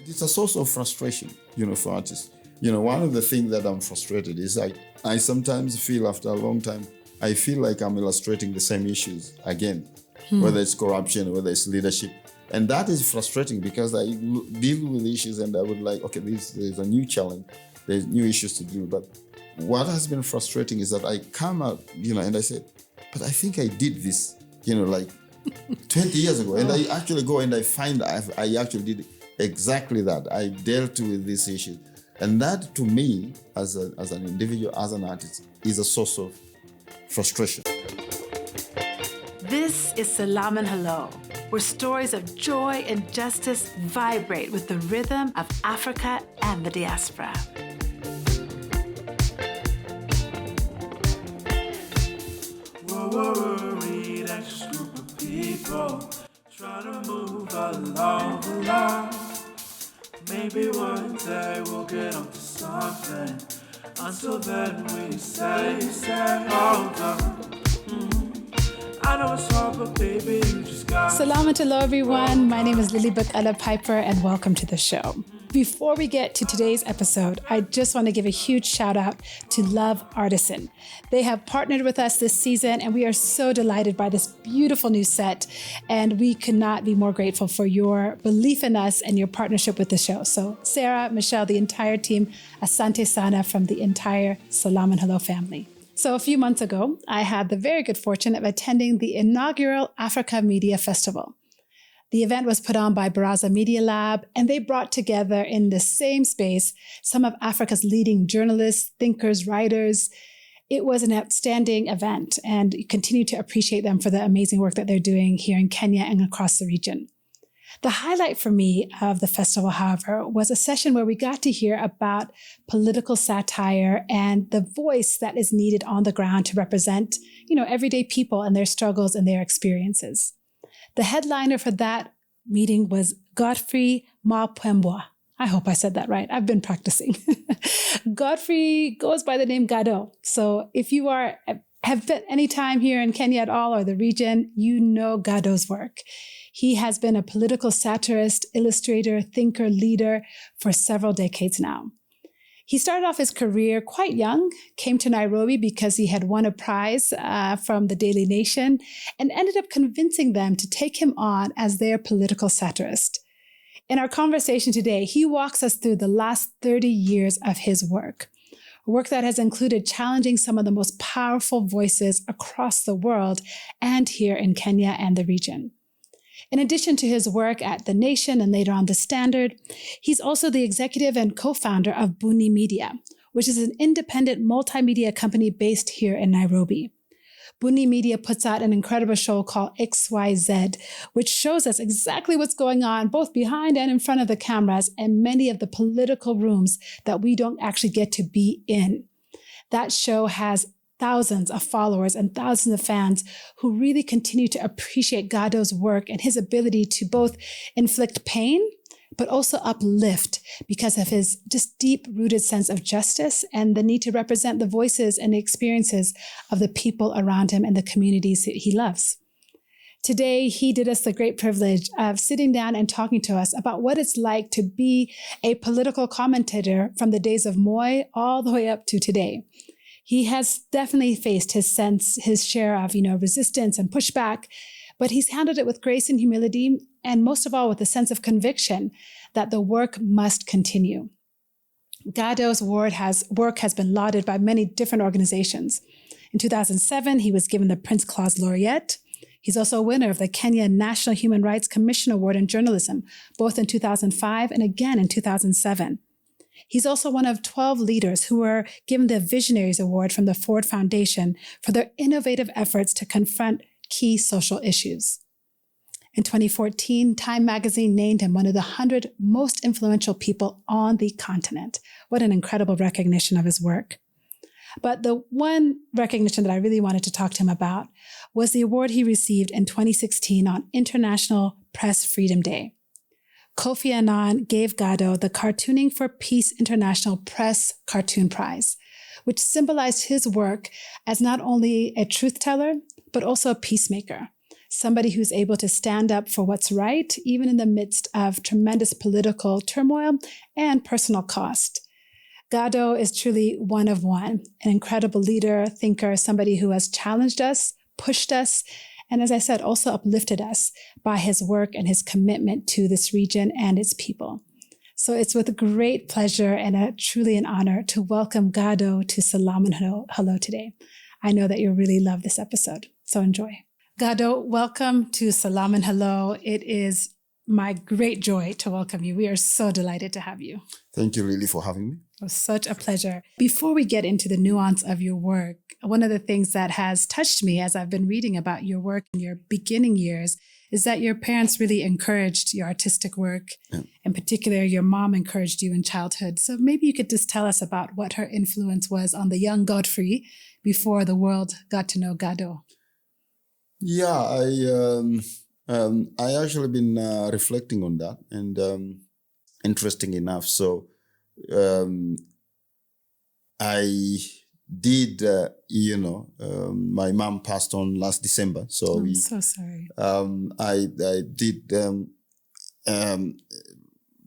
It's a source of frustration, for artists. One of the things that I'm frustrated is I sometimes feel after a long time, I feel like I'm illustrating the same issues again, whether it's corruption, whether it's leadership. And that is frustrating because I deal with issues and I would like, okay, there's a new challenge, there's new issues to do. But what has been frustrating is that I come out, and I say, but I think I did this, like 20 years ago. And I actually go and I find I actually did exactly that. I dealt with this issue. And that to me, as an individual, as an artist, is a source of frustration. This is Salaam and Hello, where stories of joy and justice vibrate with the rhythm of Africa and the diaspora. We're worried anxious group of people trying to move along. Maybe one day we'll get onto something. Until then we say, hold on. I know it's hard, but baby, you just got. Salaam and hello, everyone. My name is Lilly Piper, and welcome to the show. Before we get to today's episode, I just want to give a huge shout out to Love Artisan. They have partnered with us this season, and we are so delighted by this beautiful new set. And we could not be more grateful for your belief in us and your partnership with the show. So Sarah, Michelle, the entire team, asante sana from the entire Salaam and Hello family. So a few months ago, I had the very good fortune of attending the inaugural Africa Media Festival. The event was put on by Baraza Media Lab, and they brought together in the same space some of Africa's leading journalists, thinkers, writers. It was an outstanding event, and you continue to appreciate them for the amazing work that they're doing here in Kenya and across the region. The highlight for me of the festival, however, was a session where we got to hear about political satire and the voice that is needed on the ground to represent, everyday people and their struggles and their experiences. The headliner for that meeting was Godfrey Mwapembwa. I hope I said that right. I've been practicing. Godfrey goes by the name Gado. So if you have spent any time here in Kenya at all or the region, you know Gado's work. He has been a political satirist, illustrator, thinker, leader for several decades now. He started off his career quite young, came to Nairobi because he had won a prize from the Daily Nation, and ended up convincing them to take him on as their political satirist. In our conversation today, he walks us through the last 30 years of his work that has included challenging some of the most powerful voices across the world and here in Kenya and the region. In addition to his work at The Nation and later on The Standard, he's also the executive and co-founder of Buni Media, which is an independent multimedia company based here in Nairobi. Buni Media puts out an incredible show called XYZ, which shows us exactly what's going on both behind and in front of the cameras and many of the political rooms that we don't actually get to be in. That show has thousands of followers and thousands of fans who really continue to appreciate Gado's work and his ability to both inflict pain, but also uplift because of his just deep-rooted sense of justice and the need to represent the voices and the experiences of the people around him and the communities that he loves. Today, he did us the great privilege of sitting down and talking to us about what it's like to be a political commentator from the days of Moi all the way up to today. He has definitely faced his share of, resistance and pushback, but he's handled it with grace and humility, and most of all with a sense of conviction that the work must continue. Gado's work has been lauded by many different organizations. In 2007, he was given the Prince Claus Laureate. He's also a winner of the Kenya National Human Rights Commission Award in Journalism, both in 2005 and again in 2007. He's also one of 12 leaders who were given the Visionaries Award from the Ford Foundation for their innovative efforts to confront key social issues. In 2014, Time magazine named him one of the 100 most influential people on the continent. What an incredible recognition of his work. But the one recognition that I really wanted to talk to him about was the award he received in 2016 on International Press Freedom Day. Kofi Annan gave Gado the Cartooning for Peace International Press Cartoon Prize, which symbolized his work as not only a truth teller, but also a peacemaker, somebody who's able to stand up for what's right, even in the midst of tremendous political turmoil and personal cost. Gado is truly one of one, an incredible leader, thinker, somebody who has challenged us, pushed us, and as I said, also uplifted us by his work and his commitment to this region and its people. So it's with great pleasure and truly an honor to welcome Gado to Salaam and Hello today. I know that you'll really love this episode, so enjoy. Gado, welcome to Salaam and Hello. It is my great joy to welcome you. We are so delighted to have you. Thank you, Lily, for having me. It was such a pleasure. Before we get into the nuance of your work, one of the things that has touched me as I've been reading about your work in your beginning years is that your parents really encouraged your artistic work. Yeah. In particular, your mom encouraged you in childhood. So maybe you could just tell us about what her influence was on the young Godfrey before the world got to know Gado. Yeah, I actually been reflecting on that, and interesting enough, so I did, my mom passed on last December, so I'm so sorry. I did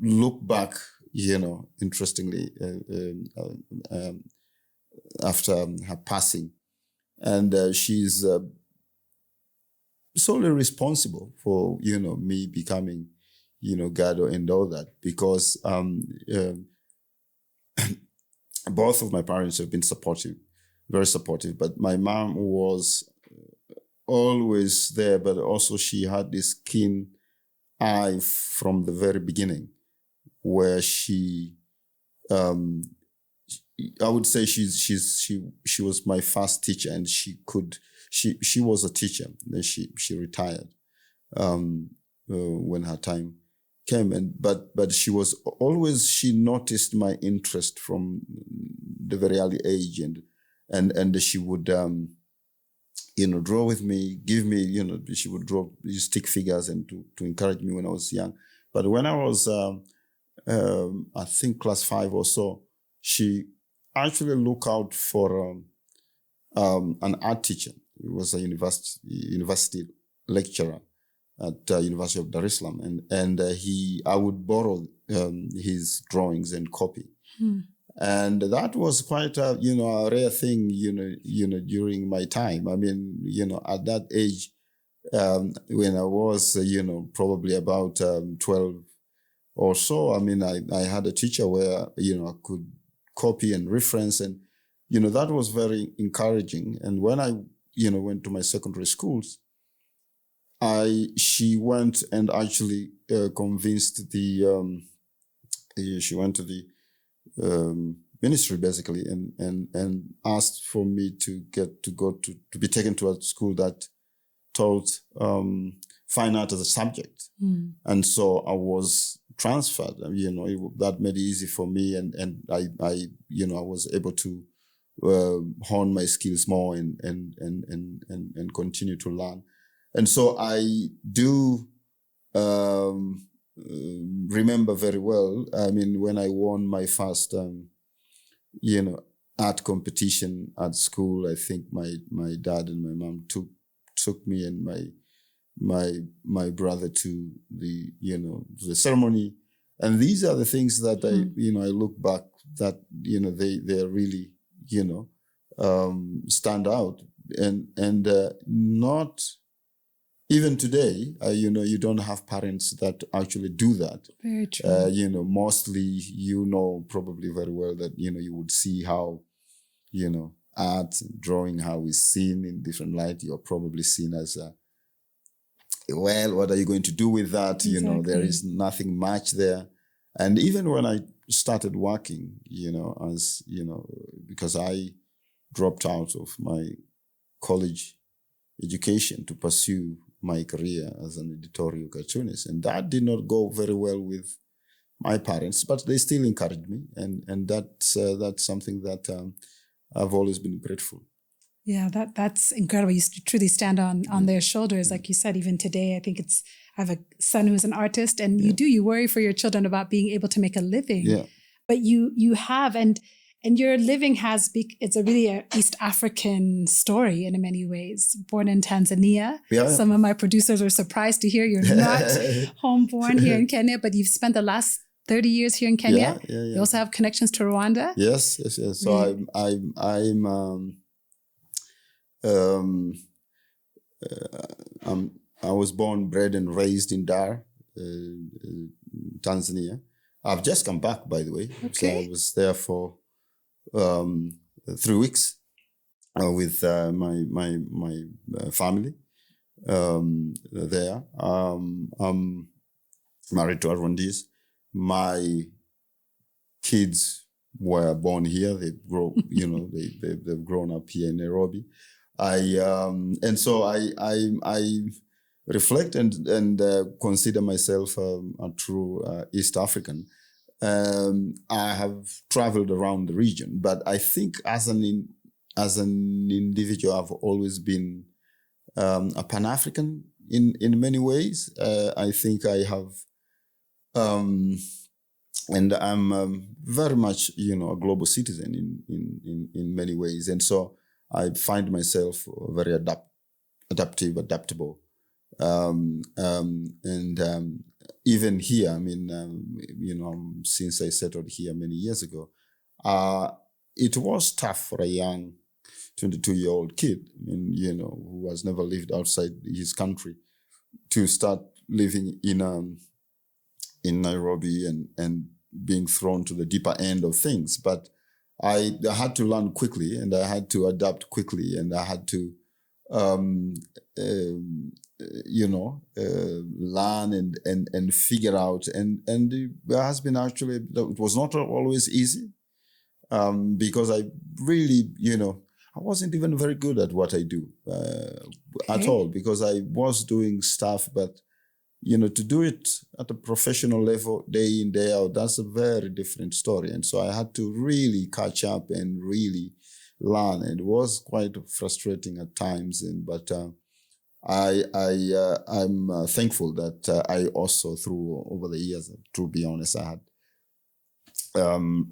look back, interestingly, after her passing, and she's solely responsible for, me becoming, Gado and all that, because both of my parents have been supportive, very supportive, but my mom was always there, but also she had this keen eye from the very beginning, where she, I would say she was my first teacher, and she was a teacher. Then she retired when her time came, but she was always, she noticed my interest from the very early age, and she would draw with me, give me, she would draw stick figures and to encourage me when I was young. But when I was I think class 5 or so, she actually looked out for an art teacher. He was a university lecturer at University of Dar es Salaam, and I would borrow his drawings and copy, and that was quite a rare thing during my time. I mean, at that age, when I was probably about 12 or so, I mean, I had a teacher where I could copy and reference, and that was very encouraging. And when I went to my secondary schools, she went and actually convinced she went to the ministry basically, and asked for me to be taken to a school that taught fine art as a subject. And so I was transferred. That made it easy for me, and I was able to hone my skills more and continue to learn. And so I do remember very well, I mean, when I won my first, art competition at school, I think my dad and my mom took me and my brother to the ceremony. And these are the things that I look back that, they really, stand out, and not even today, you don't have parents that actually do that. Very true. Mostly, probably very well that, you would see how, art, drawing, how it's seen in different light. You're probably seen as what are you going to do with that? Exactly. There is nothing much there. And even when I started working, because I dropped out of my college education to pursue my career as an editorial cartoonist, and that did not go very well with my parents, but they still encouraged me, and that's something that I've always been grateful. Yeah, that's incredible. You truly stand on their shoulders, like you said. Even today, I think I have a son who's an artist, and you worry for your children about being able to make a living. Yeah. But you have, and And your living it's really an East African story in many ways. Born in Tanzania. Yeah. Some of my producers are surprised to hear you're not homeborn here in Kenya, but you've spent the last 30 years here in Kenya. Yeah. You also have connections to Rwanda. Yes. So I was born, bred, and raised in Dar, Tanzania. I've just come back, by the way. Okay. So I was there for 3 weeks with my family there. I'm married to a Rwandese. My kids were born here. They've grown up here in Nairobi. And so I reflect and consider myself a true East African. I have traveled around the region, but I think as an individual, I've always been a Pan-African in many ways. I think I have, and I'm very much a global citizen in many ways, and so I find myself very adaptable. Even here, I mean, since I settled here many years ago, it was tough for a young 22-year-old kid, who has never lived outside his country, to start living in Nairobi and being thrown to the deeper end of things. But I had to learn quickly, and I had to adapt quickly, and I had to learn and figure out. And it has been actually, it was not always easy, because I really, I wasn't even very good at what I do at all, because I was doing stuff, but, to do it at a professional level, day in, day out, that's a very different story. And so I had to really catch up and really learn. And it was quite frustrating at times, but I'm thankful that I also, over the years, to be honest, I had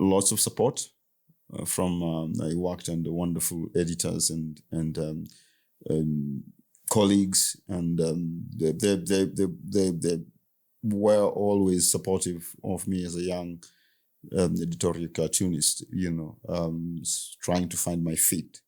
lots of support from. I worked under wonderful editors and colleagues, and they were always supportive of me as a young editorial cartoonist. Trying to find my feet.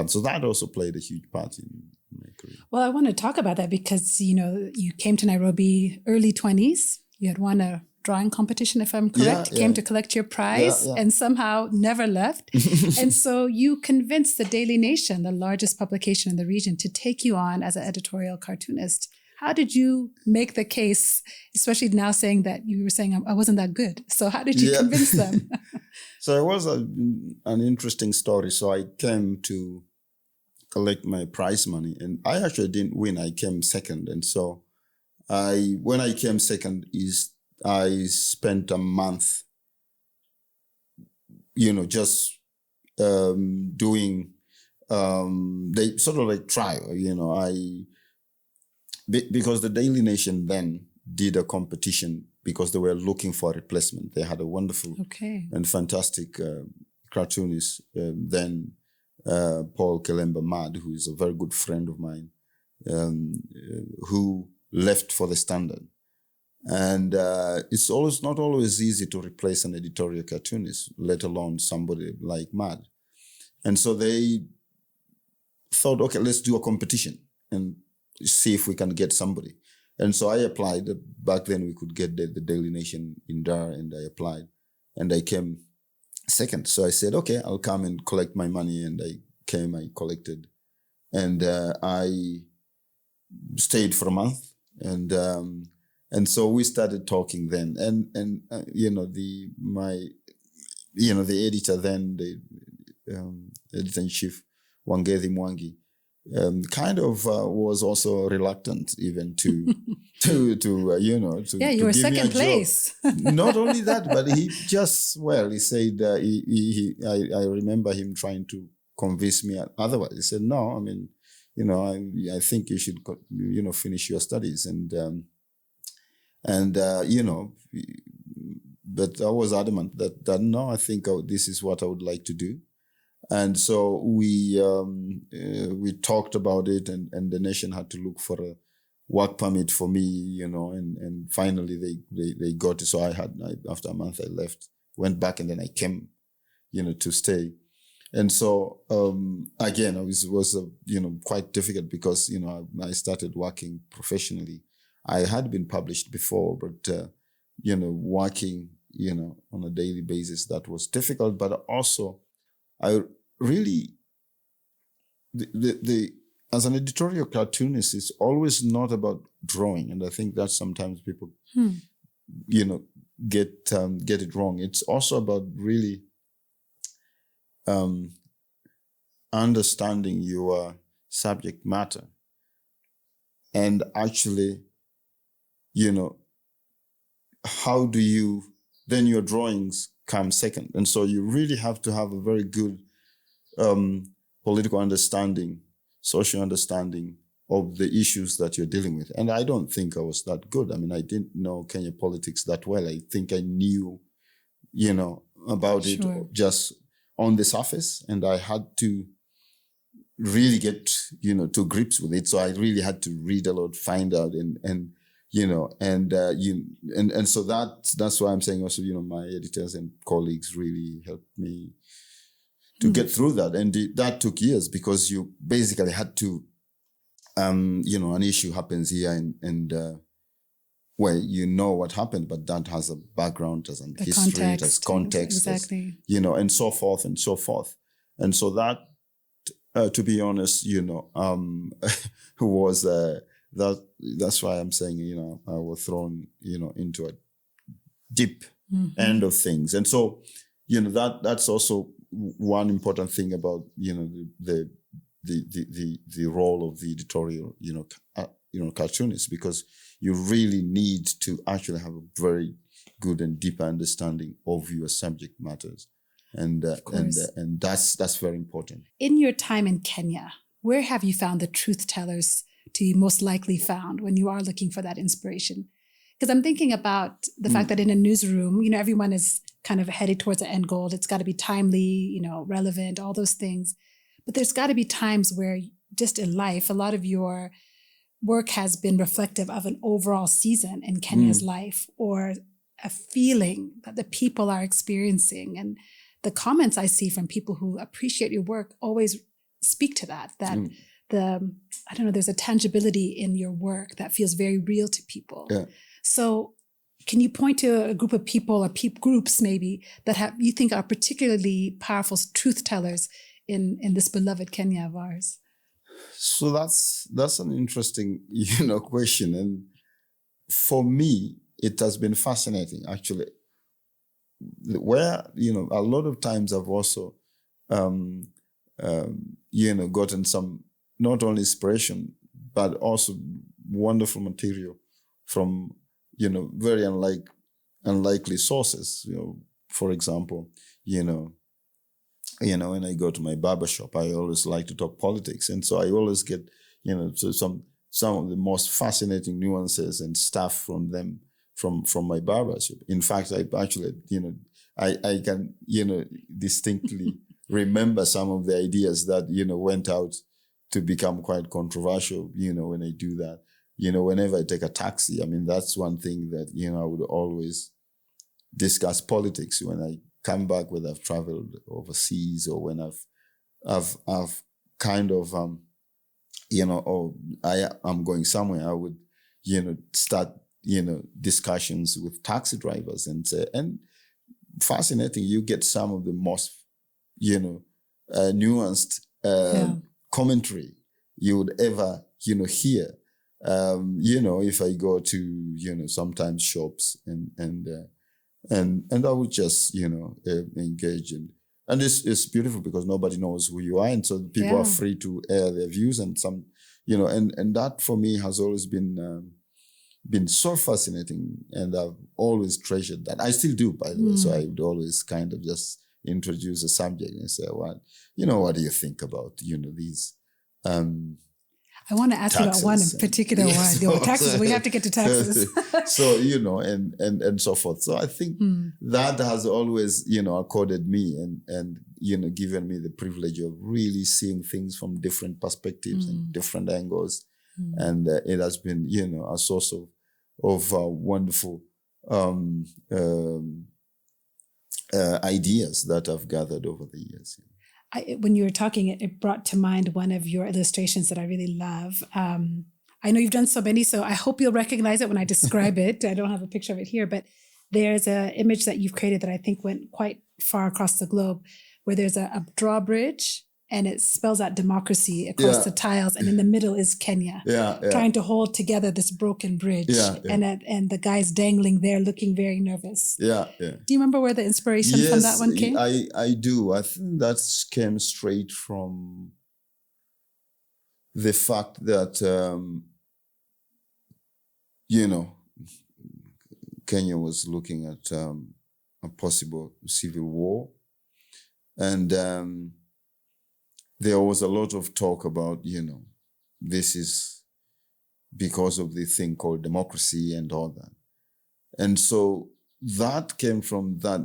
So that also played a huge part in my career. Well, I want to talk about that because, you came to Nairobi early 20s. You had won a drawing competition, if I'm correct. Yeah. Came to collect your prize and somehow never left. And so you convinced the Daily Nation, the largest publication in the region, to take you on as an editorial cartoonist. How did you make the case, especially now saying that you were saying I wasn't that good? So how did you convince them? So it was an interesting story. So I came to collect my prize money, and I actually didn't win. I came second. And so when I came second, I spent a month, just doing they sort of like trial, because the Daily Nation then did a competition because they were looking for a replacement. They had a wonderful and fantastic cartoonist then, Paul Kelemba Mad, who is a very good friend of mine, who left for the Standard. And it's not always easy to replace an editorial cartoonist, let alone somebody like Mad. And so they thought, okay, let's do a competition and see if we can get somebody. And so I applied. Back then we could get the Daily Nation in Dar, and I applied, and I came second. So I said, okay, I'll come and collect my money. And I came, I collected, and I stayed for a month. And so we started talking then, and the editor then, the editor-in-chief, Wangezi Mwangi, kind of was also reluctant even to you were second place. Not only that, but he just, he said, I remember him trying to convince me otherwise. He said, no, I mean, I think you should, finish your studies. And but I was adamant that no, I think this is what I would like to do. And so we talked about it, and the nation had to look for a work permit for me, and finally they got it. So after a month I left, went back, and then I came, to stay. And so again, it was quite difficult because I started working professionally. I had been published before, but working on a daily basis, that was difficult. But also, I really the as an editorial cartoonist, it's always not about drawing, and I think that sometimes people get it wrong. It's also about really understanding your subject matter, and actually, how do you, then your drawings come second. And so you really have to have a very good political understanding, social understanding of the issues that you're dealing with. And I don't think I was that good. I mean, I didn't know Kenya politics that well. I think I knew, about it just on the surface, and I had to really get, to grips with it. So I really had to read a lot, find out, and so that's why I'm saying also, my editors and colleagues really helped me to get through that. And that took years, because you basically had to, an issue happens here and where what happened, but that has a background, has a history, it has context, exactly. And so forth and so forth. And so that, to be honest, was that's why I'm saying, I was thrown, into a deep end of things. And so, that's also one important thing about, the role of the editorial, cartoonist, because you really need to actually have a very good and deep understanding of your subject matters. And that's very important. In your time in Kenya, where have you found the truth tellers to be most likely found when you are looking for that inspiration? Because I'm thinking about the fact that in a newsroom, everyone is kind of headed towards the end goal. It's got to be timely, relevant, all those things. But there's got to be times where just in life, a lot of your work has been reflective of an overall season in Kenya's life, or a feeling that the people are experiencing. And the comments I see from people who appreciate your work always speak to that there's a tangibility in your work that feels very real to people. Yeah. So can you point to a group of people or groups maybe that you think are particularly powerful truth tellers in this beloved Kenya of ours? So that's an interesting, question. And for me, it has been fascinating, actually, where, a lot of times I've also, gotten some, not only inspiration, but also wonderful material from, very unlikely sources. For example, when I go to my barbershop, I always like to talk politics. And so I always get, some of the most fascinating nuances and stuff from them, from my barbershop. In fact, I actually, I can, distinctly remember some of the ideas that, went out to become quite controversial, when I do that. Whenever I take a taxi, I mean, that's one thing that, I would always discuss politics when I come back, whether I've traveled overseas or when I've kind of, or I'm going somewhere, I would, start, discussions with taxi drivers and say, and fascinating, you get some of the most, nuanced commentary you would ever, hear. If I go to, sometimes shops and I would just, engage and it's beautiful because nobody knows who you are. And so people are free to air their views and some, and that for me has always been so fascinating. And I've always treasured that. I still do, by the way. So I would always kind of just introduce a subject and say, what do you think about, these? I want to ask you about one in particular one. Taxes. We have to get to taxes. So, and so forth. So I think that has always, accorded me and given me the privilege of really seeing things from different perspectives and different angles. And it has been, a source of wonderful ideas that I've gathered over the years. When you were talking, it brought to mind one of your illustrations that I really love. I know you've done so many, so I hope you'll recognize it when I describe it. I don't have a picture of it here, but there's an image that you've created that I think went quite far across the globe, where there's a drawbridge and it spells out democracy across the tiles, and in the middle is Kenya trying to hold together this broken bridge. And the guy's dangling there looking very nervous. Do you remember where the inspiration from that one came? I do. I think that came straight from the fact that, Kenya was looking at a possible civil war. And there was a lot of talk about, this is because of the thing called democracy and all that. And so that came from that,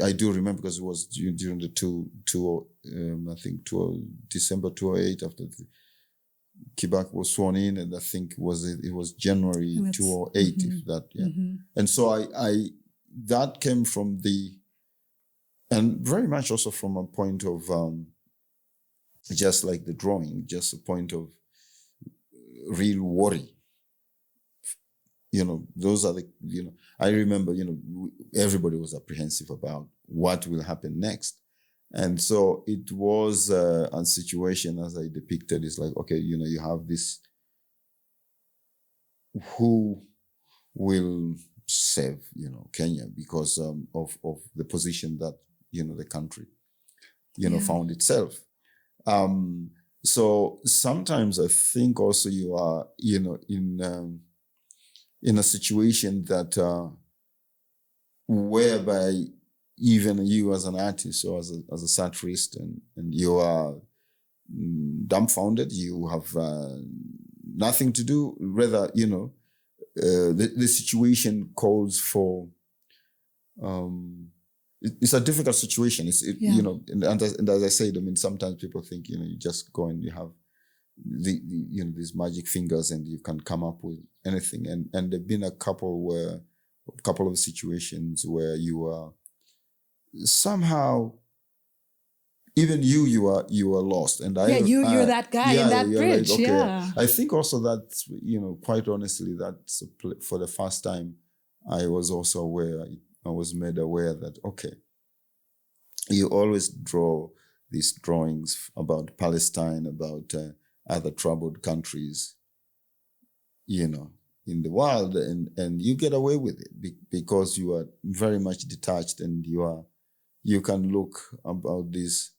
I do remember, because it was during the December 2008, after Kibaki was sworn in, and I think it was January 2008, if that, And so that came from and very much also from a point of, just like the drawing, just a point of real worry. Those are I remember, everybody was apprehensive about what will happen next. And so it was a situation, as I depicted, is like, okay, you have this, who will save, Kenya because of the position that, the country, found itself. So sometimes I think also you are, in a situation that whereby even you as an artist or as a satirist and you are dumbfounded, you have nothing to do. Rather, the situation calls for. It's a difficult situation. And as I said, sometimes people think, you just go and you have these magic fingers and you can come up with anything. And there've been a couple of situations where you are somehow, even you are lost. And you're that guy in that bridge. Like, okay. I think also that, quite honestly, that's for the first time I was also aware. I was made aware that, okay, you always draw these drawings about Palestine, about other troubled countries, in the world, and you get away with it because you are very much detached and you can look about these,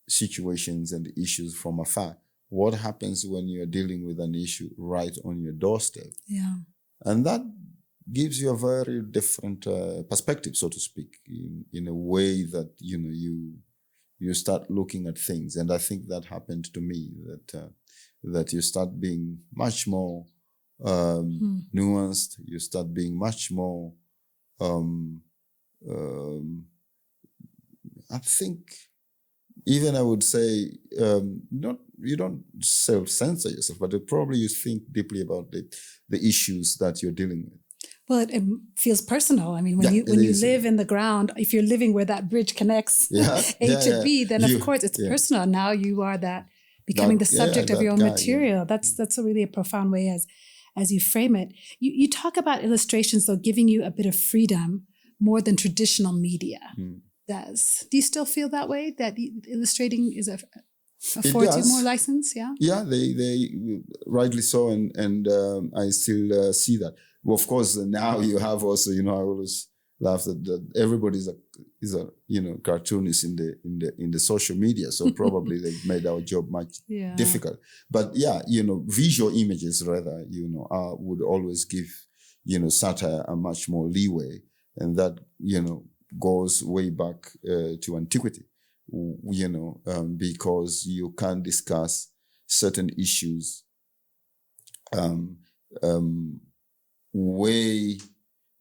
situations and issues from afar. What happens when you're dealing with an issue right on your doorstep? Yeah. And that gives you a very different perspective, so to speak, in a way that, you start looking at things. And I think that happened to me, that you start being much more nuanced. You start being much more, I think, even I would say, you don't self-censor yourself, but probably you think deeply about the issues that you're dealing with. Well, it feels personal. When you live in the ground, if you're living where that bridge connects A to B, then of course it's personal. Now you are becoming the subject of your own material. Yeah. That's really a profound way as you frame it. You talk about illustrations, though, giving you a bit of freedom more than traditional media does. Do you still feel that way, that illustrating affords you more license? Yeah. Yeah, they rightly so, and I still see that. Well, of course, now you have also, I always laugh that everybody is a cartoonist in the social media. So probably they've made our job much difficult. But visual images rather, would always give, satire a much more leeway, and that goes way back to antiquity. Because you can discuss certain issues where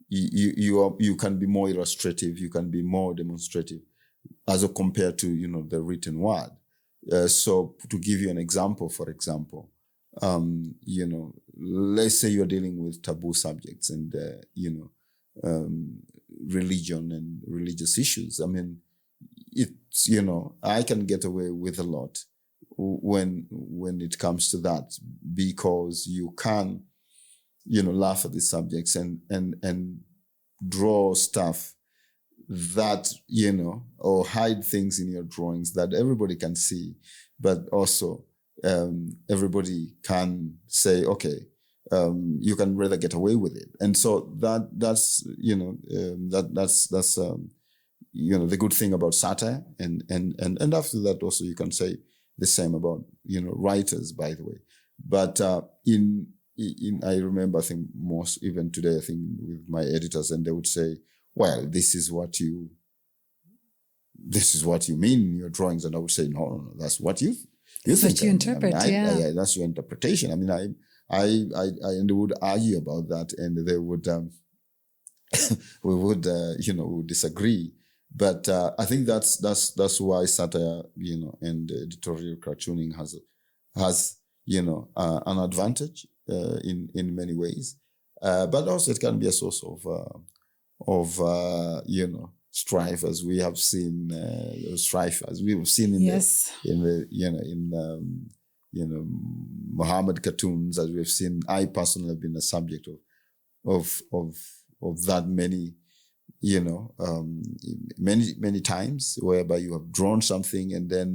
you can be more illustrative, you can be more demonstrative as compared to, the written word. So to give you an example, for example, let's say you're dealing with taboo subjects and, religion and religious issues. I mean, it's, I can get away with a lot when it comes to that, because you can, laugh at these subjects and draw stuff that, or hide things in your drawings that everybody can see, but also everybody can say, okay, you can rather get away with it. And so that's the good thing about satire. And after that also you can say the same about, writers, by the way. But I remember, I think most, even today, I think with my editors, and they would say, well, this is what you mean in your drawings. And I would say, no, that's what you that's think. what you interpret, yeah. That's your interpretation. I mean, I would argue about that, and they would, we would disagree. But I think that's why satire, and editorial cartooning has an advantage in many ways. But also it can be a source of strife, as we have seen, strife as we have seen in Muhammad cartoons, as we have seen. I personally have been a subject of that many times, whereby you have drawn something and then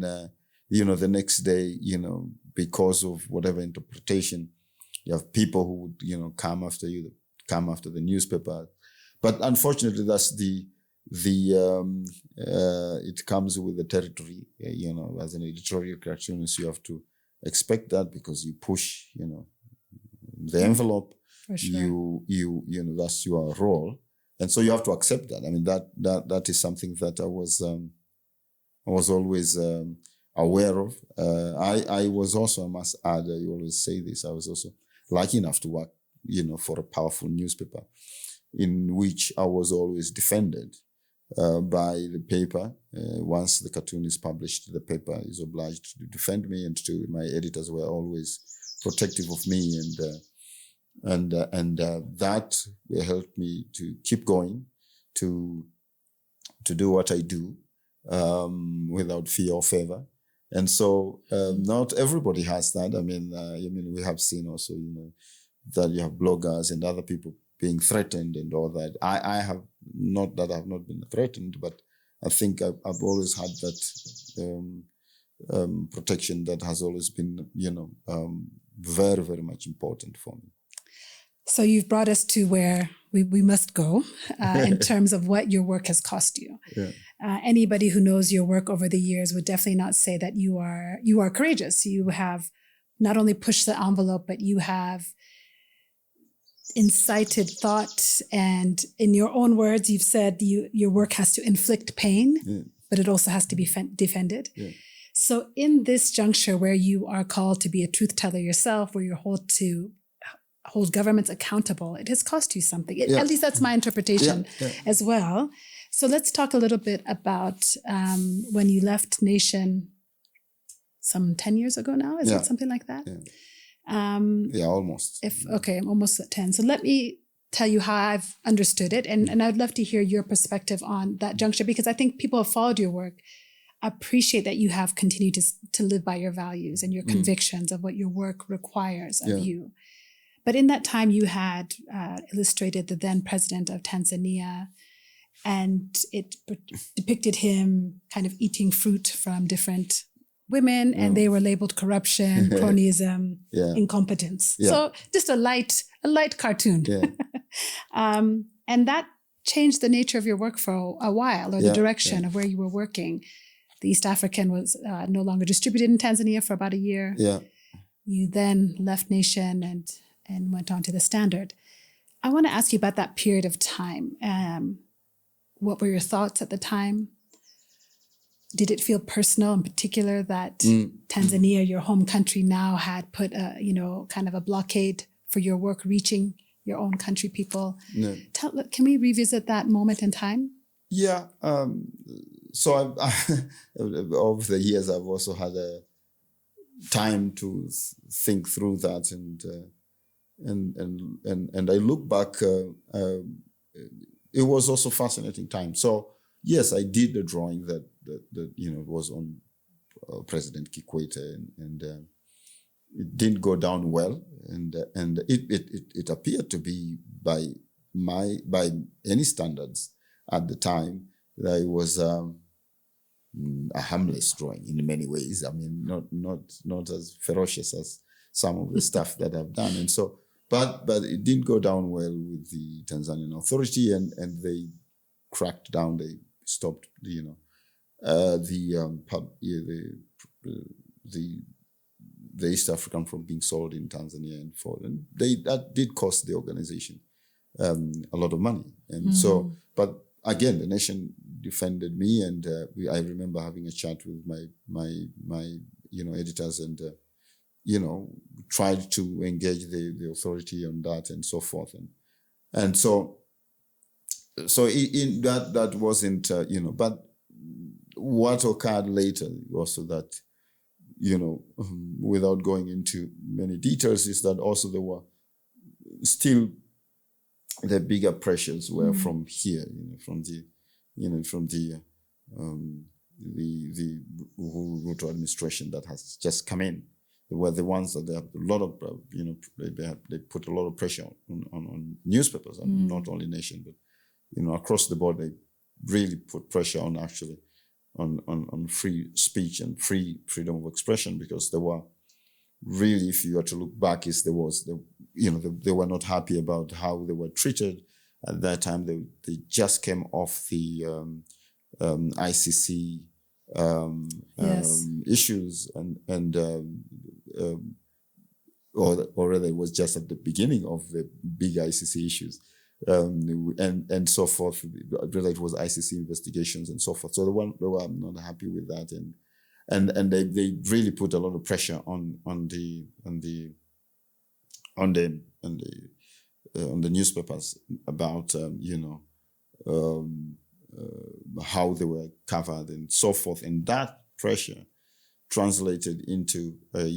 the next day, because of whatever interpretation, you have people who would come after you, come after the newspaper. But unfortunately, that's it comes with the territory. As an editorial cartoonist, you have to expect that, because you push the envelope. For sure. You that's your role, and so you have to accept that. I mean, that is something that I was always aware of. I was also, I must add, I always say this, I was also lucky enough to work for a powerful newspaper, in which I was always defended by the paper. Once the cartoon is published, the paper is obliged to defend me, and my editors were always protective of me, and that helped me to keep going, to do what I do without fear or favor. And so not everybody has that. I mean, we have seen also, that you have bloggers and other people being threatened and all that. I have not been threatened, but I think I've always had that protection that has always been, very, very much important for me. So you've brought us to where we must go in terms of what your work has cost you. Yeah. Anybody who knows your work over the years would definitely not say that you are courageous. You have not only pushed the envelope, but you have incited thought. And in your own words, you've said your work has to inflict pain, but it also has to be defended. Yeah. So in this juncture where you are called to be a truth teller yourself, where you're hold governments accountable, it has cost you something. At least that's my interpretation as well. So let's talk a little bit about when you left Nation some 10 years ago now. Is it something like that? Yeah. Almost. I'm almost at 10. So let me tell you how I've understood it. And I'd love to hear your perspective on that juncture, because I think people have followed your work, appreciate that you have continued to live by your values and your convictions of what your work requires of you. But in that time, you had illustrated the then president of Tanzania, and it depicted him kind of eating fruit from different women, and they were labeled corruption, cronyism, incompetence. Yeah. So just a light cartoon. Yeah. And that changed the nature of your work for a while, or the direction of where you were working. The East African was no longer distributed in Tanzania for about a year. Yeah. You then left Nation and went on to the Standard. I want to ask you about that period of time. What were your thoughts at the time? did it feel personal in particular that Tanzania, your home country, now had put a, kind of a blockade for your work reaching your own country people? No. Can we revisit that moment in time? Yeah. So over the years, I've also had a time to think through that, and I look back. It was also a fascinating time. So yes, I did a drawing that was on President Kikwete, and it didn't go down well, and it appeared to be by any standards at the time that it was a harmless drawing in many ways. I mean, not as ferocious as some of the stuff that I've done, and so. But it didn't go down well with the Tanzanian authority, and they cracked down. They stopped, the East African from being sold in Tanzania and that did cost the organization a lot of money. And so, but again, the nation defended me, and I remember having a chat with my editors, and tried to engage the authority on that and so forth, and so in that wasn't but what occurred later also that without going into many details is that also there were still the bigger pressures were from here, from the Ruto administration that has just come in. They were the ones that they have a lot of, they put a lot of pressure on newspapers, and not only Nation, but, across the board, they really put pressure on actually on free speech and freedom of expression, because there were really, if you were to look back, they were not happy about how they were treated at that time. They just came off the ICC issues, or rather, it was just at the beginning of the big ICC issues, and so forth. Whether it was ICC investigations and so forth. So they were not happy with that, and they really put a lot of pressure on the newspapers about how they were covered and so forth, and that pressure translated into a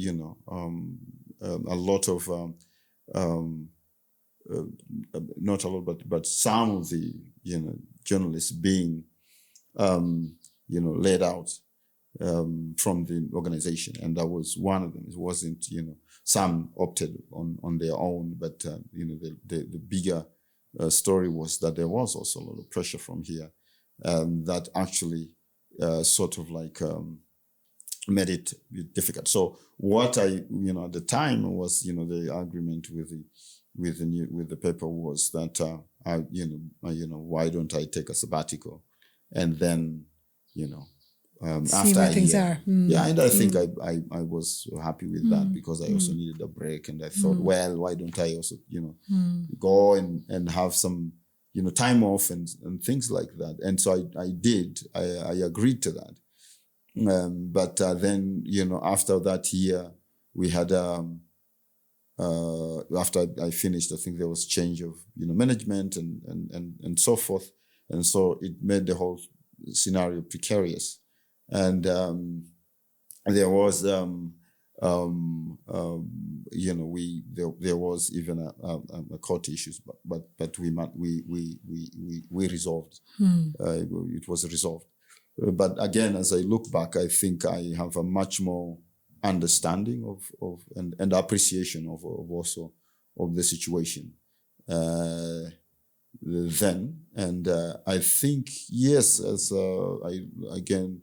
lot of not a lot, but some of the journalists being laid out from the organization, and that was one of them. It wasn't some opted on their own, but the bigger story was that there was also a lot of pressure from here that actually sort of like made it difficult. So what I at the time was the argument with the paper was that why don't I take a sabbatical and then see after where a things year. are. Yeah, and I think I was happy with that, because I also needed a break, and I thought, well, why don't I also go and have some time off and things like that. And so I did. I agreed to that. But then after that year, we had after I finished, I think there was change of management and so forth, and so it made the whole scenario precarious. And there was there was even a court issues, but we resolved. It was resolved. But again, as I look back, I think I have a much more understanding of and appreciation of also of the situation then. And I think, yes, as again,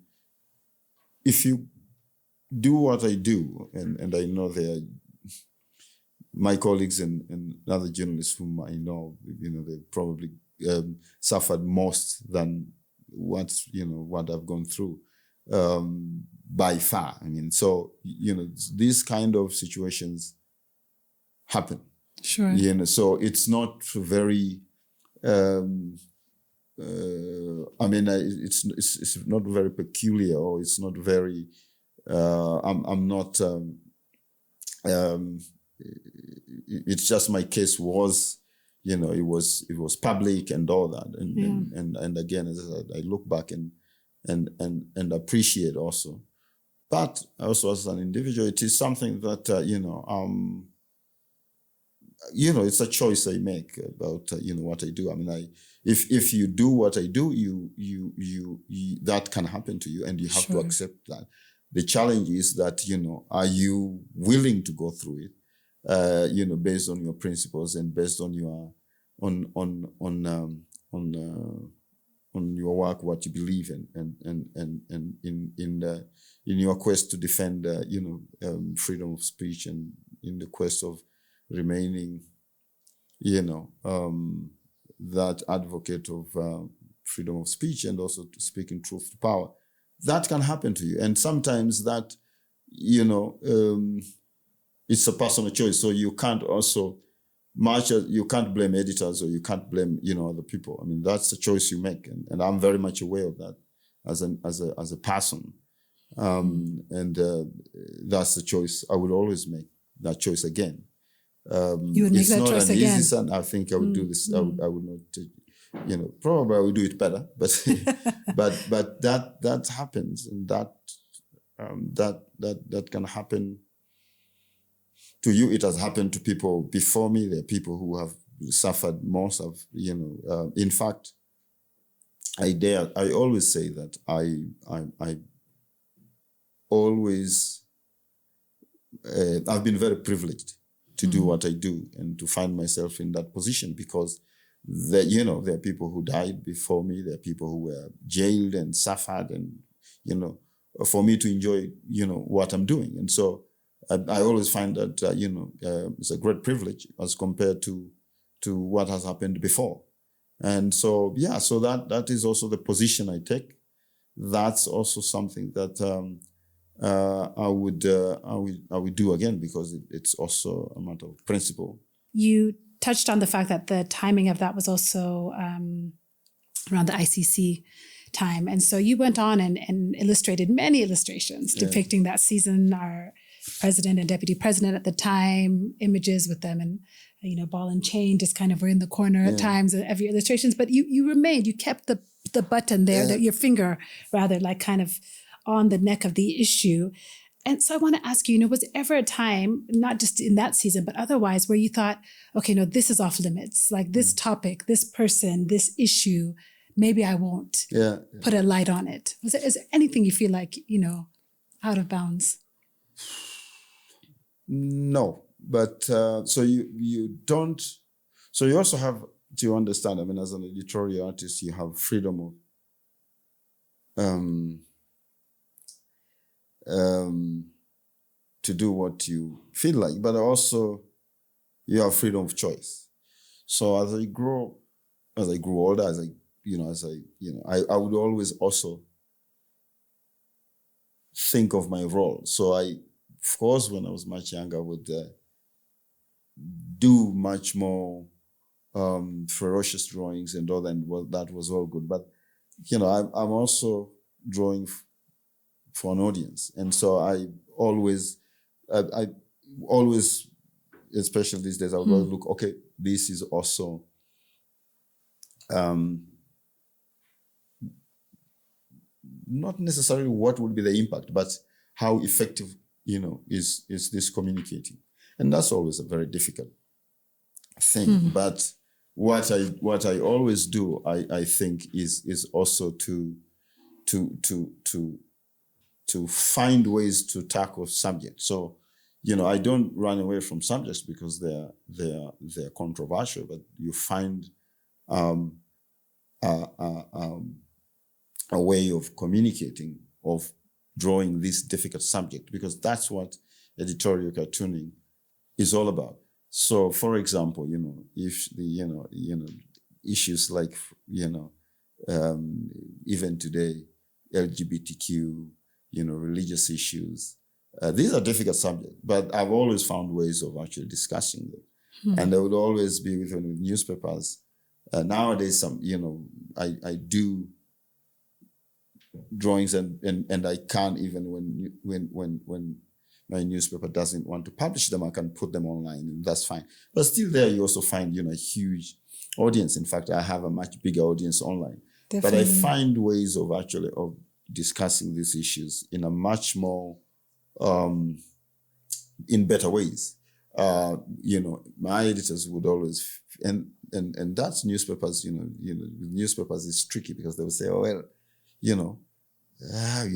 if you do what I do, and I know there are my colleagues and other journalists whom I know, they probably suffered most than what I've gone through by far. I mean, so these kind of situations happen. Sure. So it's not very it's not very peculiar, or it's not very. I'm not. It's just my case was, it was public and all that, and again, as I said, I look back and appreciate also, but also as an individual, it is something that it's a choice I make about what I do. I mean, if you do what I do, you that can happen to you, and you have to accept that. The challenge is that are you willing to go through it? Based on your principles and based on your on your work, what you believe in, and in your quest to defend freedom of speech, and in the quest of remaining that advocate of freedom of speech, and also to speaking truth to power. That can happen to you, and sometimes that it's a personal choice. So you can't also you can't blame editors, or you can't blame other people. I mean, that's the choice you make, and I'm very much aware of that as a person, and that's the choice I would always make. That choice again. You would make that choice again. It's not an easy, and I think I would do this. I would not. Probably I would do it better, but but that happens, and that can happen to you. It has happened to people before me. There are people who have suffered most of, in fact, I always say that I always, I've been very privileged to do what I do and to find myself in that position, because there are people who died before me. There are people who were jailed and suffered, and, for me to enjoy, what I'm doing. And so I always find that, it's a great privilege as compared to what has happened before. And so, so that is also the position I take. That's also something that I would do again, because it's also a matter of principle. You touched on the fact that the timing of that was also around the ICC time. And so you went on and illustrated many illustrations depicting that season, our president and deputy president at the time, images with them and, ball and chain just kind of were in the corner at times of your illustrations. But you kept the button there, your finger rather, like kind of on the neck of the issue. And so I want to ask you, was there ever a time, not just in that season, but otherwise, where you thought, okay, no, this is off limits, like this topic, this person, this issue, maybe I won't put a light on it? Is there anything you feel like, out of bounds? No, but so you don't, so you also have to understand, I mean, as an editorial artist, you have freedom of to do what you feel like, but also you have freedom of choice. So as I grew older, I would always also think of my role. So of course, when I was much younger, I would do much more ferocious drawings and all that, and that was all good. But, I'm also drawing for an audience. And so I always, especially these days, I would always look, okay, this is also not necessarily what would be the impact, but how effective, is this communicating? And that's always a very difficult thing. But what I always do, I think is also to find ways to tackle subjects. So, I don't run away from subjects because they're controversial, but you find a way of communicating, of drawing this difficult subject, because that's what editorial cartooning is all about. So, for example, if the issues like even today, LGBTQ, religious issues, these are difficult subjects, but I've always found ways of actually discussing them. And I would always be with newspapers, Nowadays, I do drawings and I can't even when my newspaper doesn't want to publish them, I can put them online, and that's fine. But still there you also find, a huge audience. In fact, I have a much bigger audience online. Definitely. But I find ways of discussing these issues in a much more, in better ways. My editors would always, and that's newspapers, with newspapers is tricky because they will say, oh, well, you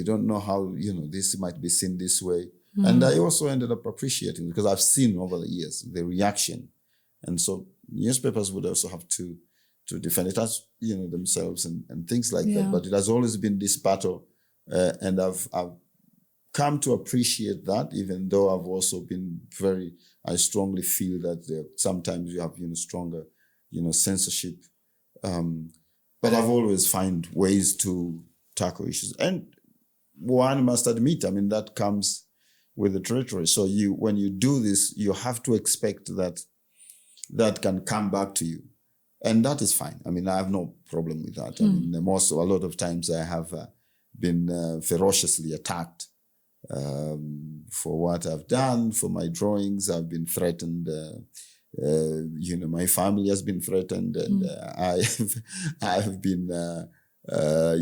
don't know how, this might be seen this way. Mm. And I also ended up appreciating, because I've seen over the years the reaction. And so newspapers would also have to defend it as, themselves and things like that. But it has always been this battle. And I've come to appreciate that, even though I've also been I strongly feel that sometimes you have, stronger, censorship. But I've always found ways to tackle issues. And one must admit, that comes with the territory. So when you do this, you have to expect that can come back to you. And that is fine. I have no problem with that. A lot of times I have been ferociously attacked for what I've done, for my drawings. I've been threatened. My family has been threatened, and I've been, I've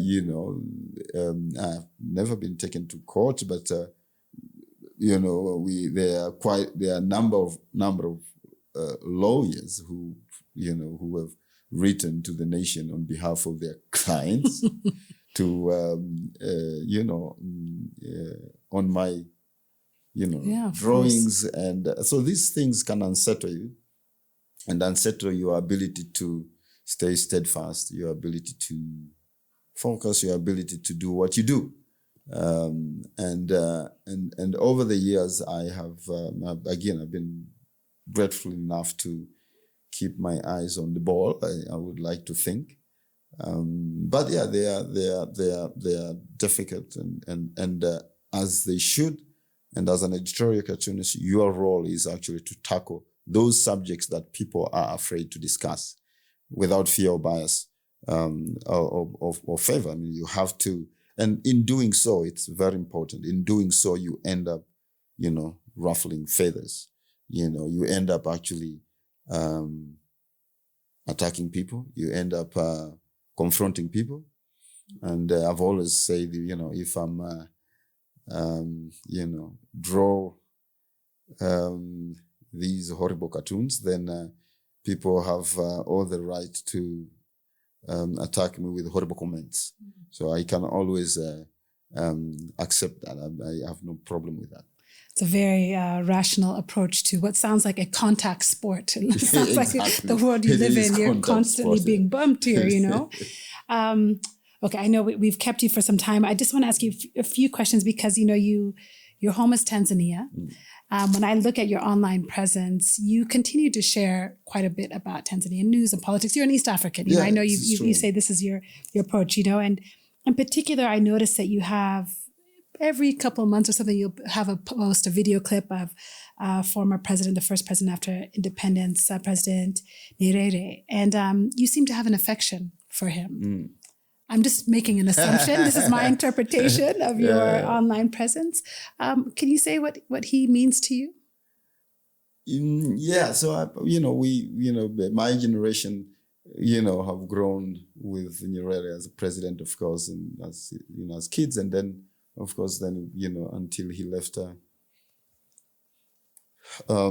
never been taken to court, but there are a number of lawyers who have written to the nation on behalf of their clients to on my drawings, and so these things can unsettle you and unsettle your ability to stay steadfast, your ability to focus, your ability to do what you do. And over the years, I've been grateful enough to keep my eyes on the ball. I would like to think, but yeah, they are difficult, and as they should. And as an editorial cartoonist, your role is actually to tackle those subjects that people are afraid to discuss without fear or bias or favor. You have to. And in doing so, it's very important. In doing so, you end up, ruffling feathers. You end up actually attacking people. You end up confronting people. And I've always said, if I'm, draw these horrible cartoons, then people have all the right to attack me with horrible comments. Mm-hmm. So I can always accept that. I have no problem with that. It's a very rational approach to what sounds like a contact sport. It sounds exactly. like the world you live in, you're constantly sport, being bumped here, Okay, I know we've kept you for some time. I just want to ask you a few questions because, your home is Tanzania. Mm. When I look at your online presence, you continue to share quite a bit about Tanzanian news and politics. You're an East African. I know you say this is your approach, and in particular, I noticed that you have every couple of months or something, you'll have a video clip of former president, the first president after independence, President Nyerere. And you seem to have an affection for him. Mm. I'm just making an assumption. This is my interpretation of your online presence. Can you say what he means to you? So my generation, have grown with Nyerere as a president, of course, and as kids, and then, of course, until he left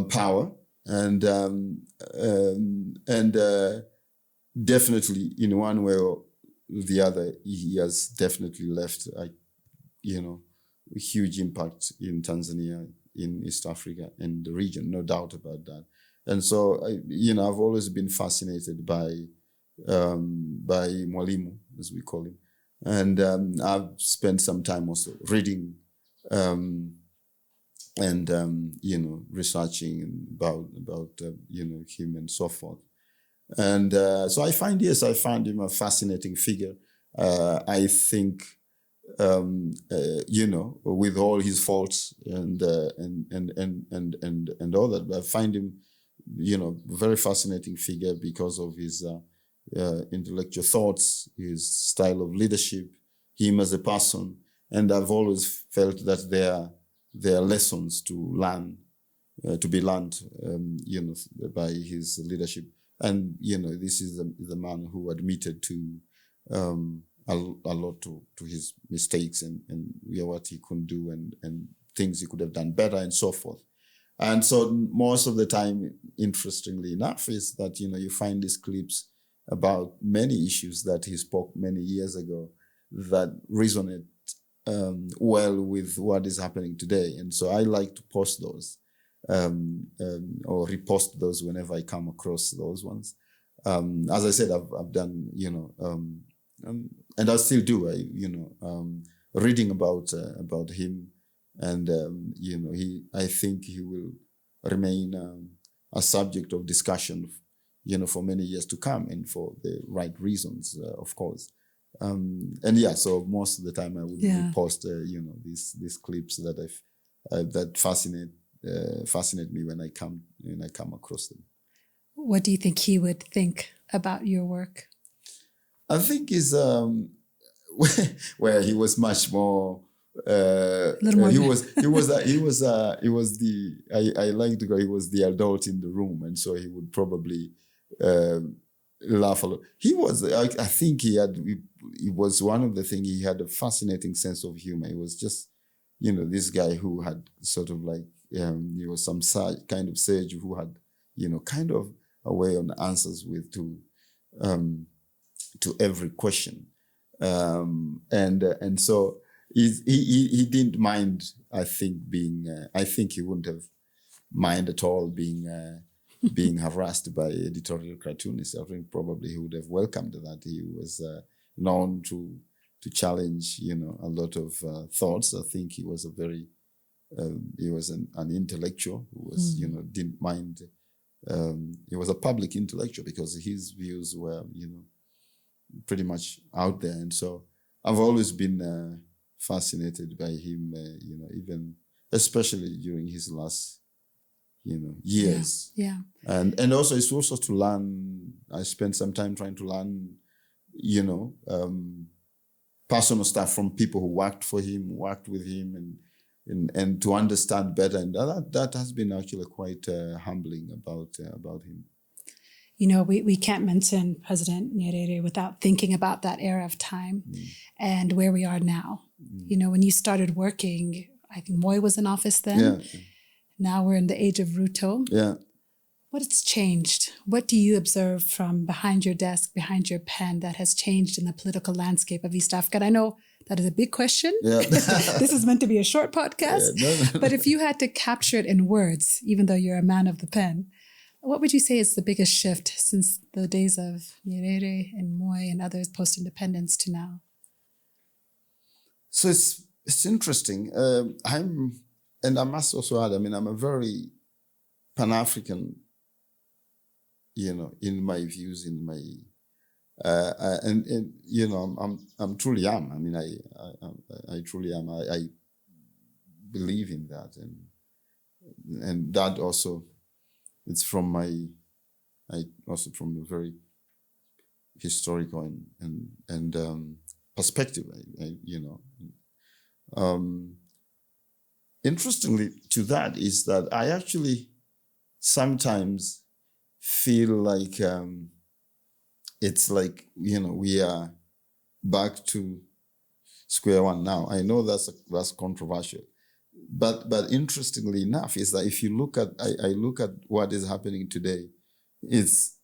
power, and definitely in one way or the other, he has definitely left a huge impact in Tanzania, in East Africa, and the region, no doubt about that. And so, I've always been fascinated by Mwalimu, as we call him. And I've spent some time also reading and researching about him and so forth. And so I find him a fascinating figure. I think, with all his faults and all that, I find him, very fascinating figure because of his intellectual thoughts, his style of leadership, him as a person. And I've always felt that there are lessons to learn, to be learned, by his leadership. And, this is the man who admitted to a lot to his mistakes and what he couldn't do and things he could have done better and so forth. And so most of the time, interestingly enough, is that, you find these clips about many issues that he spoke many years ago that resonate well with what is happening today. And so I like to post those or repost those whenever I come across those ones. As I said, I've done, and I still do, reading about him. And, I think he will remain a subject of discussion, for many years to come and for the right reasons, of course. So most of the time I would post, these clips that that fascinate me when I come across them. What do you think he would think about your work? I think he's, where he was much more, he was I like to go, he was the adult in the room, and so he would probably laugh a lot. He was, I think it was one of the things, he had a fascinating sense of humor. He was just, this guy who had sort of like, he was some kind of sage who had, kind of a way on answers to every question. And so he didn't mind, I think, I think he wouldn't have mind at all being harassed by editorial cartoonists. I think probably he would have welcomed that. He was known to challenge, a lot of thoughts. I think he was he was an intellectual who was, didn't mind. He was a public intellectual because his views were, pretty much out there. And so I've always been fascinated by him, even especially during his last, years. Yeah. And also it's also to learn. I spent some time trying to learn, personal stuff from people who worked with him, and to understand better. And that has been actually quite humbling about him. We can't mention President Nyerere without thinking about that era of time and where we are now. When you started working, I think Moi was in office then. Yeah. Now we're in the age of Ruto. Yeah. What has changed? What do you observe from behind your desk, behind your pen, that has changed in the political landscape of East Africa? And I know that is a big question. Yeah. This is meant to be a short podcast. Yeah, no. But if you had to capture it in words, even though you're a man of the pen, what would you say is the biggest shift since the days of Nyerere and Moi and others post-independence to now? So it's interesting. I must also add, I'm a very Pan-African, in my views, in my, I'm truly am. I truly am. I believe in that, and that also. It's from from a very historical and perspective, Interestingly to that is that I actually sometimes feel like it's like, we are back to square one now. I know that's controversial. But interestingly enough is that if you look at, I look at what is happening today, it's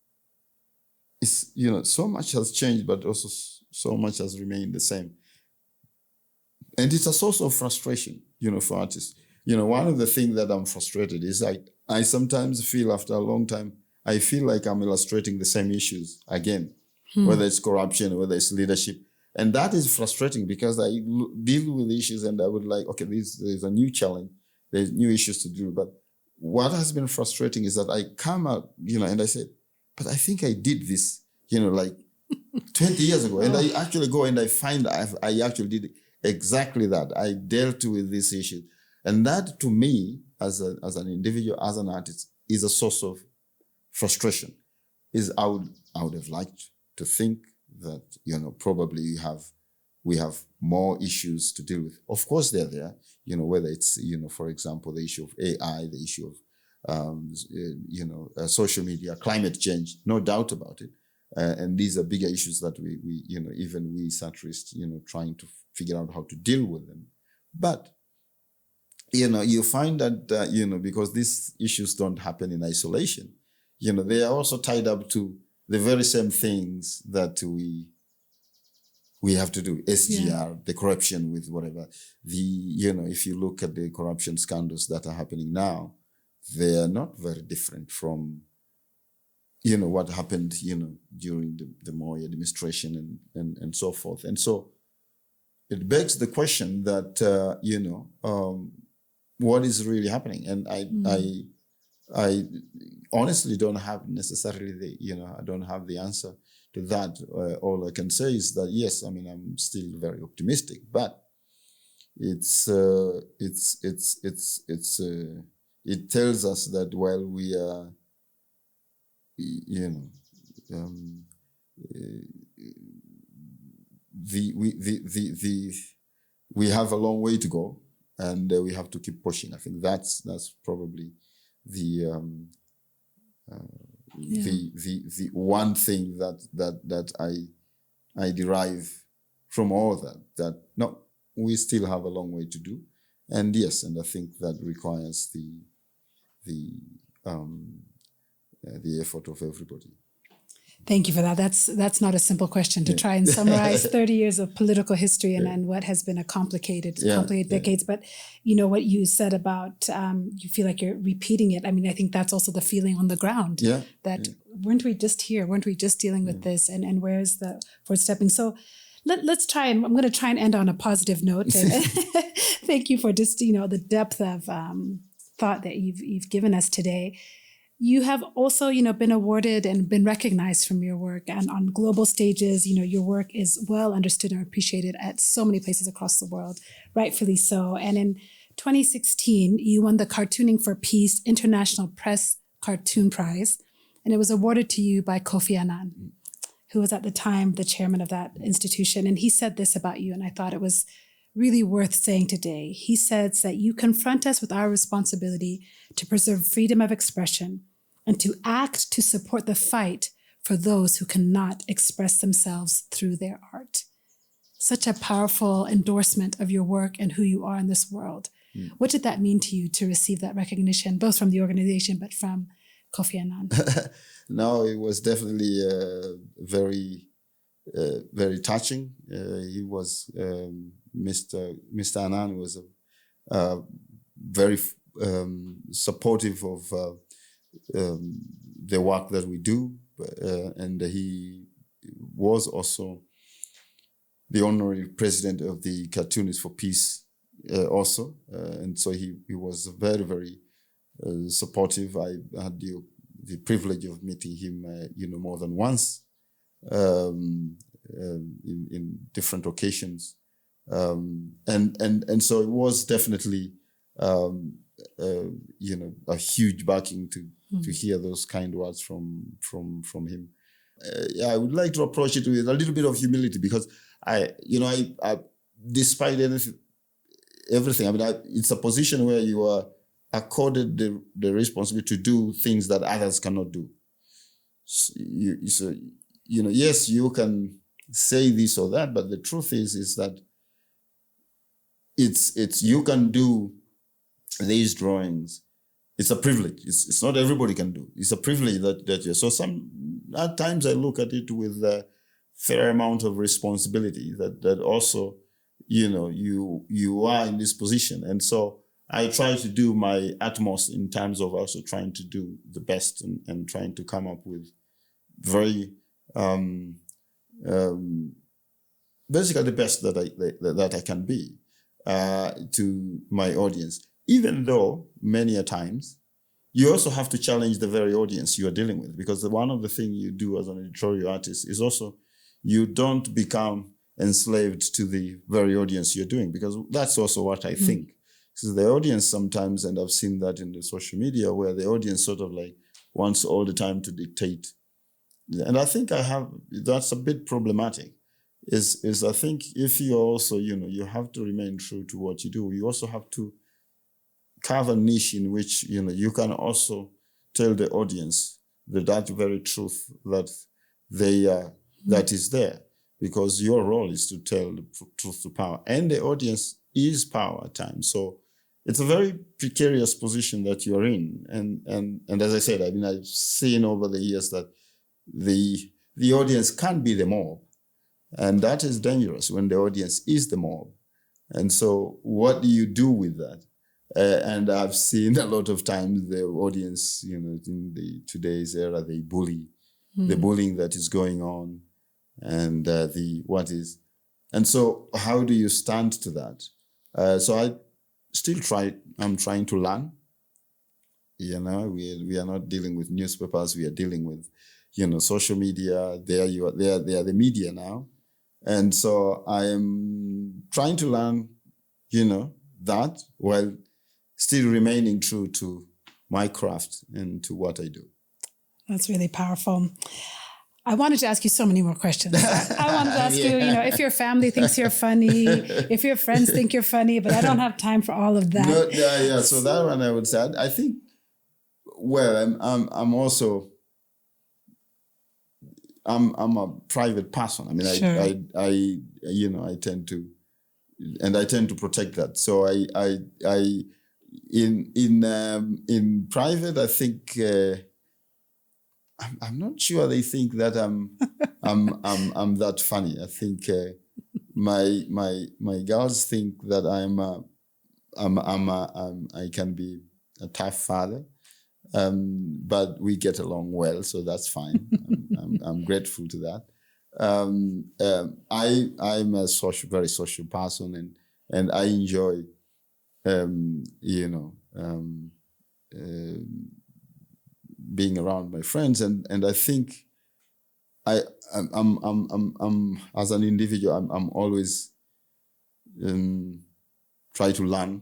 so much has changed, but also so much has remained the same. And it's a source of frustration, for artists. One of the things that I'm frustrated is I sometimes feel after a long time, I feel like I'm illustrating the same issues again, whether it's corruption, whether it's leadership. And that is frustrating because I deal with issues and I would like, okay, there's a new challenge, there's new issues to do. But what has been frustrating is that I come out, and I say, but I think I did this, like 20 years ago. And I actually go and I find I actually did exactly that. I dealt with this issue. And that to me, as an individual, as an artist, is a source of frustration. I would have liked to think that, probably we have more issues to deal with. Of course, they're there, whether it's, for example, the issue of AI, the issue of, social media, climate change, no doubt about it. And these are bigger issues that we even we satirists, trying to figure out how to deal with them. But, you find that, because these issues don't happen in isolation, they are also tied up to the very same things that we have to do. SGR, the corruption with whatever. If you look at the corruption scandals that are happening now, they are not very different from, what happened, during the Moi administration and so forth. And so it begs the question that, what is really happening? And I honestly don't have necessarily I don't have the answer to that. All I can say is that, yes, I'm still very optimistic, but it tells us that while we are, we have a long way to go, and we have to keep pushing. I think that's probably the one thing that I derive from all that no, we still have a long way to do, and yes, and I think that requires the effort of everybody. Thank you for that. That's not a simple question to try and summarize 30 years of political history and what has been a complicated decades. But what you said about you feel like you're repeating it. I think that's also the feeling on the ground. Weren't we just here? Weren't we just dealing with this? And where's the forward stepping? So let's try, and I'm going to try and end on a positive note. Thank you for just the depth of thought that you've given us today. You have also, been awarded and been recognized from your work, and on global stages, your work is well understood and appreciated at so many places across the world, rightfully so. And in 2016, you won the Cartooning for Peace International Press Cartoon Prize, and it was awarded to you by Kofi Annan, who was at the time the chairman of that institution. And he said this about you, and I thought it was really worth saying today. He says that you confront us with our responsibility to preserve freedom of expression and to act to support the fight for those who cannot express themselves through their art. Such a powerful endorsement of your work and who you are in this world. What did that mean to you to receive that recognition, both from the organization, but from Kofi Annan? No, it was definitely very touching. He was... Mr. Annan was very supportive of the work that we do, and he was also the honorary president of the Cartoonists for Peace also, and so he was very, very supportive. I had the privilege of meeting him, more than once in different occasions. And so it was definitely, a huge backing to hear those kind words from him. I would like to approach it with a little bit of humility, because I despite everything, it's a position where you are accorded the responsibility to do things that others cannot do. So yes, you can say this or that, but the truth is that it's you can do these drawings. It's a privilege. It's not everybody can do. It's a privilege that you're. So at times I look at it with a fair amount of responsibility that also, you are in this position. And so I try to do my utmost in terms of also trying to do the best and trying to come up with very, basically the best that I can be to my audience. Even though many a times you also have to challenge the very audience you are dealing with, because one of the things you do as an editorial artist is also you don't become enslaved to the very audience you're doing, because that's also what I think. So the audience sometimes, and I've seen that in the social media, where the audience sort of like wants all the time to dictate and I think that's a bit problematic. Is I think if you also, you have to remain true to what you do. You also have to carve a niche in which, you can also tell the audience that very truth that that is there, because your role is to tell the truth to power, and the audience is power at times. So it's a very precarious position that you're in. And as I said, I mean, I've seen over the years that the audience can be the mob. And that is dangerous when the audience is the mob. And so what do you do with that? And I've seen a lot of times the audience, in today's era, they bully, the bullying that is going on, and and so how do you stand to that? So I'm trying to learn. We are not dealing with newspapers, we are dealing with, social media. They are the media now. And so I am trying to learn, that while still remaining true to my craft and to what I do. That's really powerful. I wanted to ask you so many more questions. I wanted to ask you, if your family thinks you're funny, if your friends think you're funny, but I don't have time for all of that. No, yeah. So that one I would say, I think, well, I'm also... I'm a private person. I mean, sure. I tend to protect that. So in private, I think I'm not sure they think that I'm that funny. I think my girls think that I can be a tough father. But we get along well, so that's fine. I'm grateful to that. I'm a very social person, and I enjoy, being around my friends, and I think I'm as an individual, I'm always try to learn,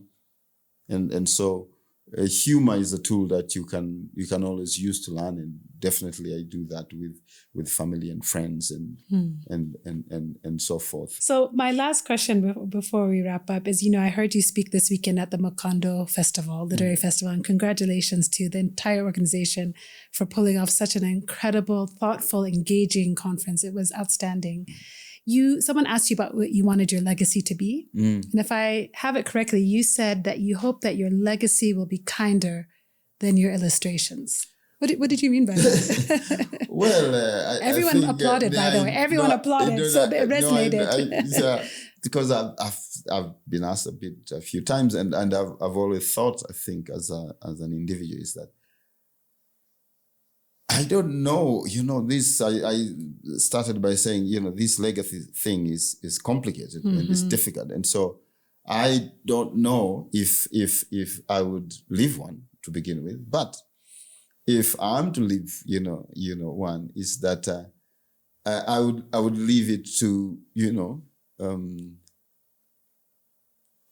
and so. Humor is a tool that you can always use to learn, and definitely I do that with family and friends and so forth. So my last question before we wrap up is, I heard you speak this weekend at the Macondo Festival, Literary Festival, and congratulations to the entire organization for pulling off such an incredible, thoughtful, engaging conference. It was outstanding. Someone asked you about what you wanted your legacy to be. And if I have it correctly, you said that you hope that your legacy will be kinder than your illustrations. What did you mean by that? Well, everyone applauded, by the way. Everyone applauded, so it resonated. Because I've been asked a few times, and I've always thought, I think, as an individual, is that I don't know, this, I started by saying, this legacy thing is complicated and it's difficult. And so I don't know if I would leave one to begin with, but if I'm to leave, one is that I would leave it to,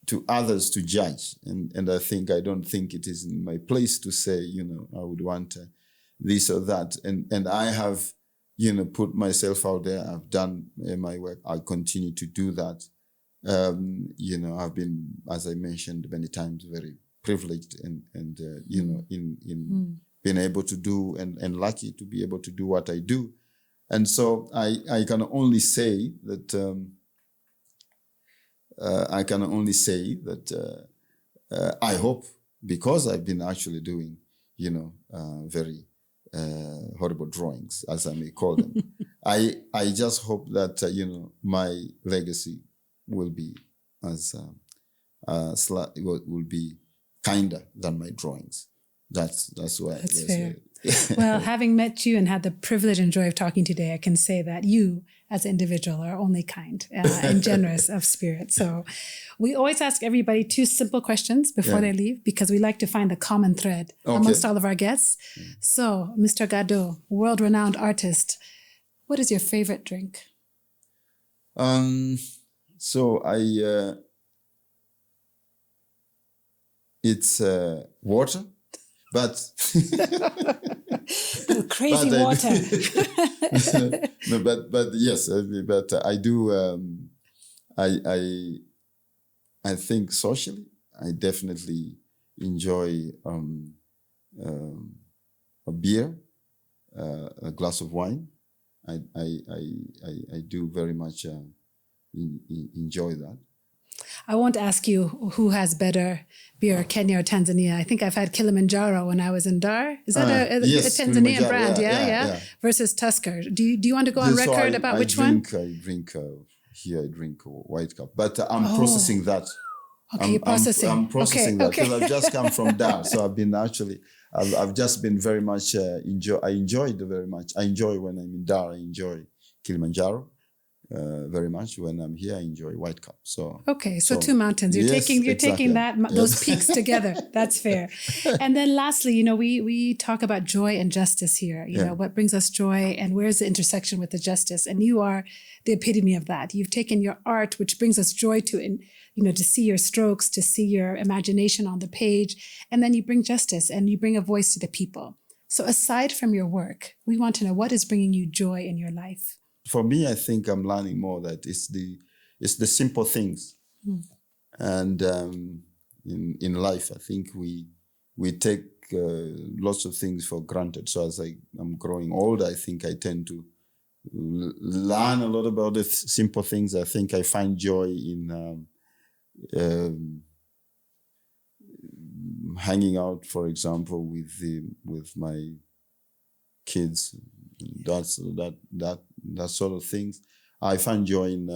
to others to judge. And I don't think it is in my place to say, I would want this or that. And I have, put myself out there. I've done my work. I'll continue to do that. I've been, as I mentioned many times, very privileged and in being able to do and lucky to be able to do what I do. And so I can only say that I hope, because I've been actually doing, very horrible drawings, as I may call them. I just hope that my legacy will be will be kinder than my drawings. That's why. That's fair. Well, having met you and had the privilege and joy of talking today, I can say that you, as an individual, are only kind and generous of spirit. So we always ask everybody 2 simple questions before they leave, because we like to find the common thread amongst all of our guests. So, Mr. Gado, world-renowned artist, what is your favorite drink? It's water. But Crazy water. No, but yes, but I do. I think socially, I definitely enjoy a beer, a glass of wine. I do very much enjoy that. I won't ask you who has better beer, Kenya or Tanzania. I think I've had Kilimanjaro when I was in Dar. Is that yes, a Tanzanian Kilimanjaro, brand? Yeah. Versus Tusker. Do you want to go on record about which one? I drink White Cup, but I'm processing that. Okay, you're processing. I'm processing that because I've just come from Dar, so I've just been very much I enjoyed very much. I enjoy when I'm in Dar. I enjoy Kilimanjaro very much. When I'm here, I enjoy White Cup. So two mountains. You're taking exactly. those peaks together. That's fair. And then lastly, we talk about joy and justice here. You know, what brings us joy and where's the intersection with the justice? And you are the epitome of that. You've taken your art, which brings us joy to see your strokes, to see your imagination on the page, and then you bring justice and you bring a voice to the people. So aside from your work, we want to know what is bringing you joy in your life. For me, I think I'm learning more that it's the simple things, and in life, I think we take lots of things for granted. So as I'm growing older, I think I tend to learn a lot about the simple things. I think I find joy in hanging out, for example, with my kids. That sort of things. I find joy in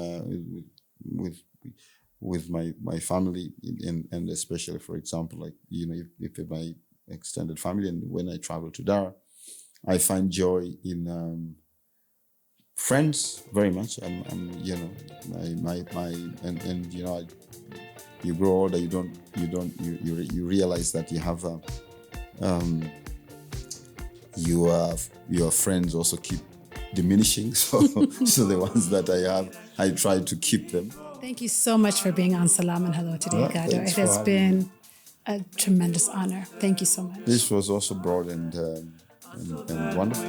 with my family, and especially, for example, like if my extended family, and when I travel to Dar, I find joy in friends very much. You grow older, you realize that you have your friends also keep diminishing. So the ones that I have, I try to keep them. Thank you so much for being on Salaam and Hello today, Gado. It has been a tremendous honor. Thank you so much. This was also broad and wonderful.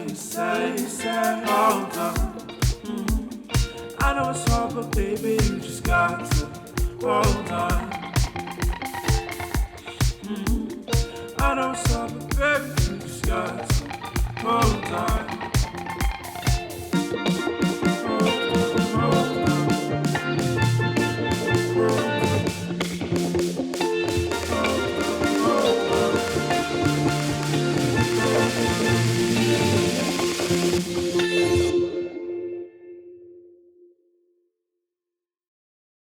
I know it's hard, but baby, you just got to hold on. I know it's hard, but baby, you just got to hold on.